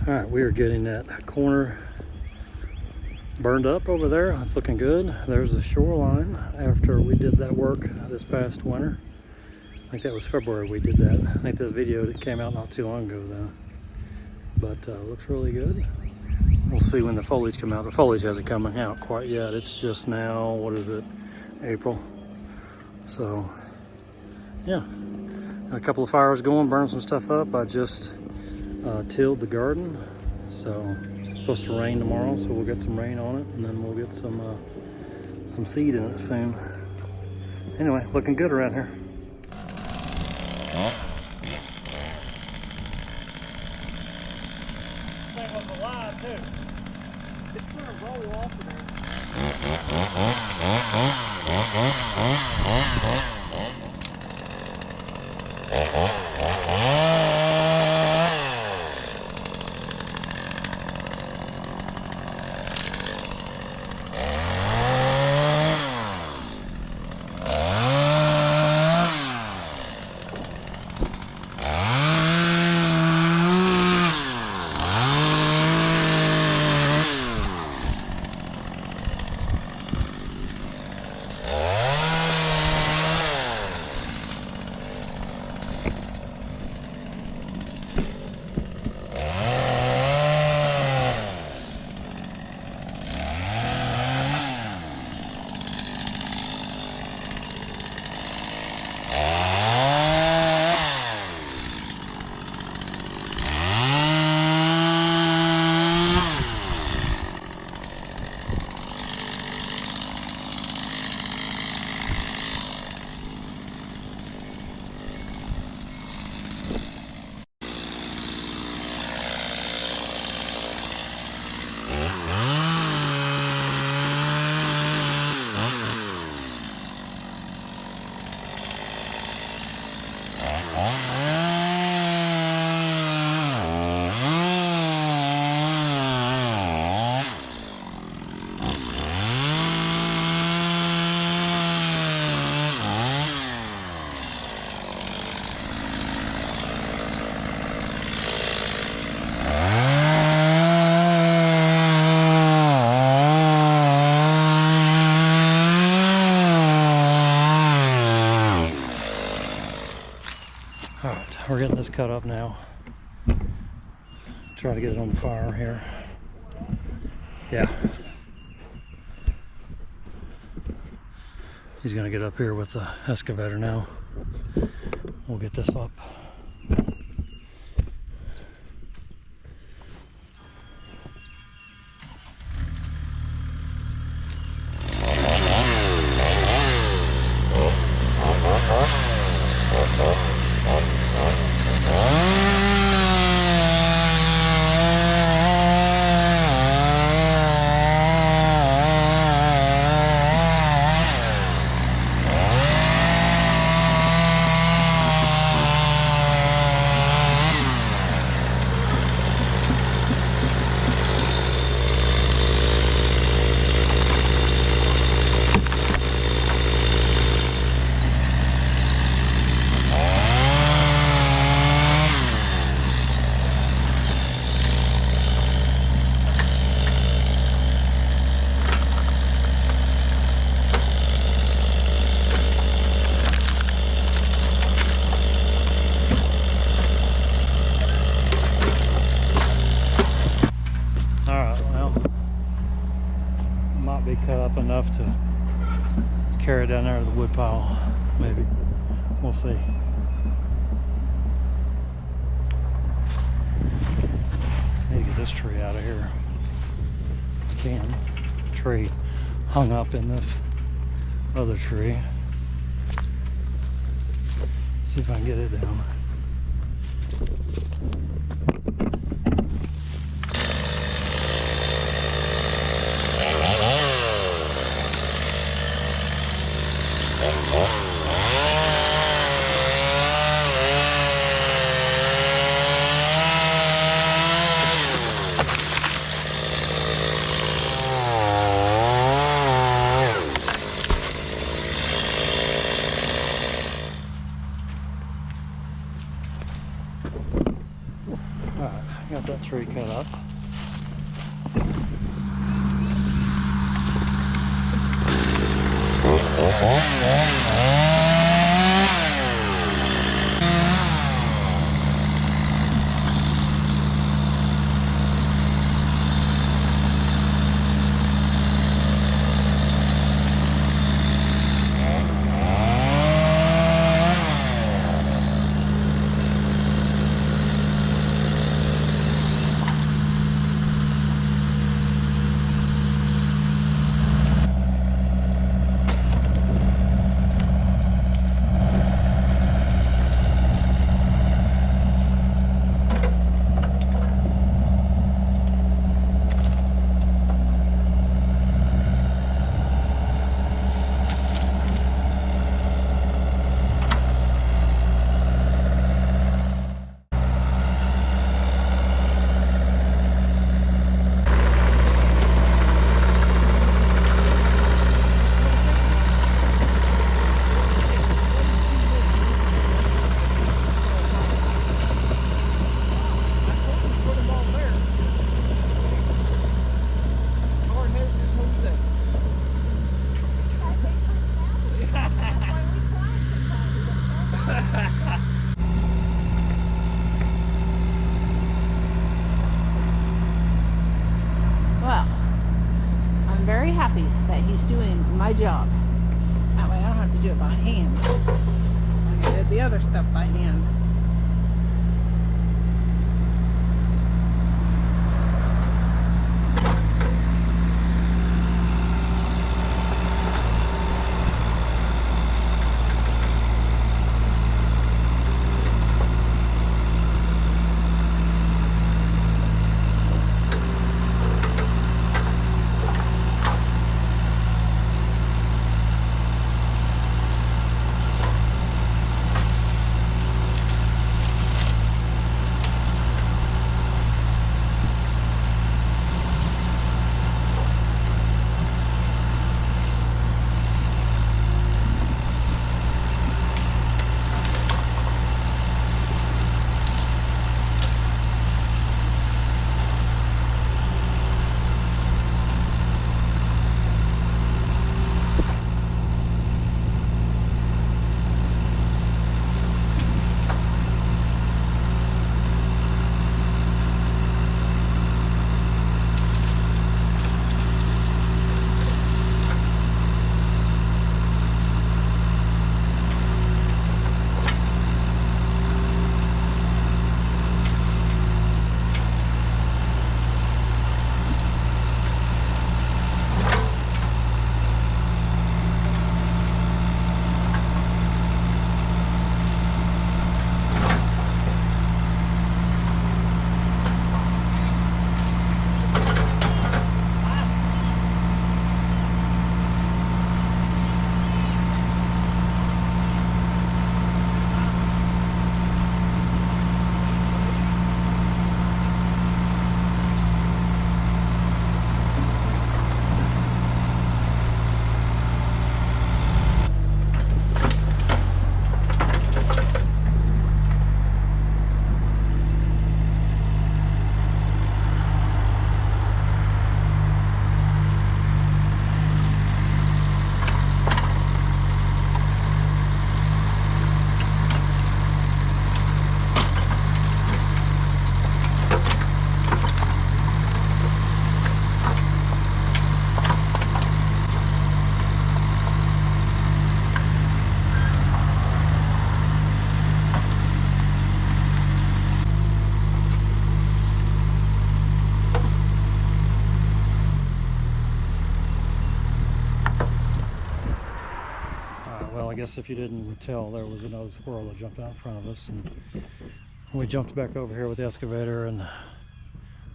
All right, we are getting that corner burned up over there. It's looking good. There's the shoreline after we did that work this past winter. I think that was February we did that. I think this video that came out not too long ago though. But looks really good. We'll see when the foliage come out. The foliage hasn't come out quite yet. It's just now, what is it, April. So yeah, got a couple of fires going, burning some stuff up. I just tilled the garden. So it's supposed to rain tomorrow, so we'll get some rain on it, and then we'll get some seed in it soon. Anyway, looking good around here. That was alive too. It's gonna roll off of there. Alright, we're getting this cut up now. Try to get it on the fire here. Yeah. He's gonna get up here with the excavator now. We'll get this up. Be cut up enough to carry it down there to the wood pile, maybe. We'll see. Need to get this tree out of here. Tree hung up in this other tree. See if I can get it down. Alright, got that tree cut up. Well, I'm very happy that he's doing my job. That way I don't have to do it by hand. Like I did the other stuff by hand. Well, I guess if you didn't tell, there was another squirrel that jumped out in front of us, and we jumped back over here with the excavator and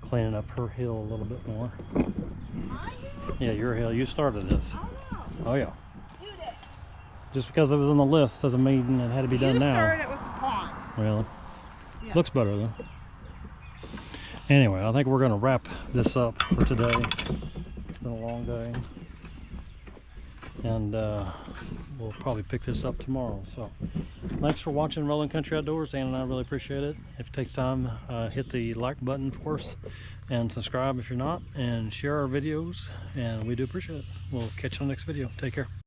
cleaning up her hill a little bit more. Yeah, your hill. You started this. Oh yeah. You did. Just because it was on the list doesn't mean it had to be done now. You started it with the pond. Really? Yeah. Looks better though. Anyway, I think we're going to wrap this up for today. It's been a long day. and we'll probably pick this up tomorrow. So thanks for watching Rolling Country Outdoors. Ann and I really appreciate it. If it takes time, hit the like button for us and subscribe if you're not, and share our videos, and we do appreciate it. We'll catch you on the next video. Take care.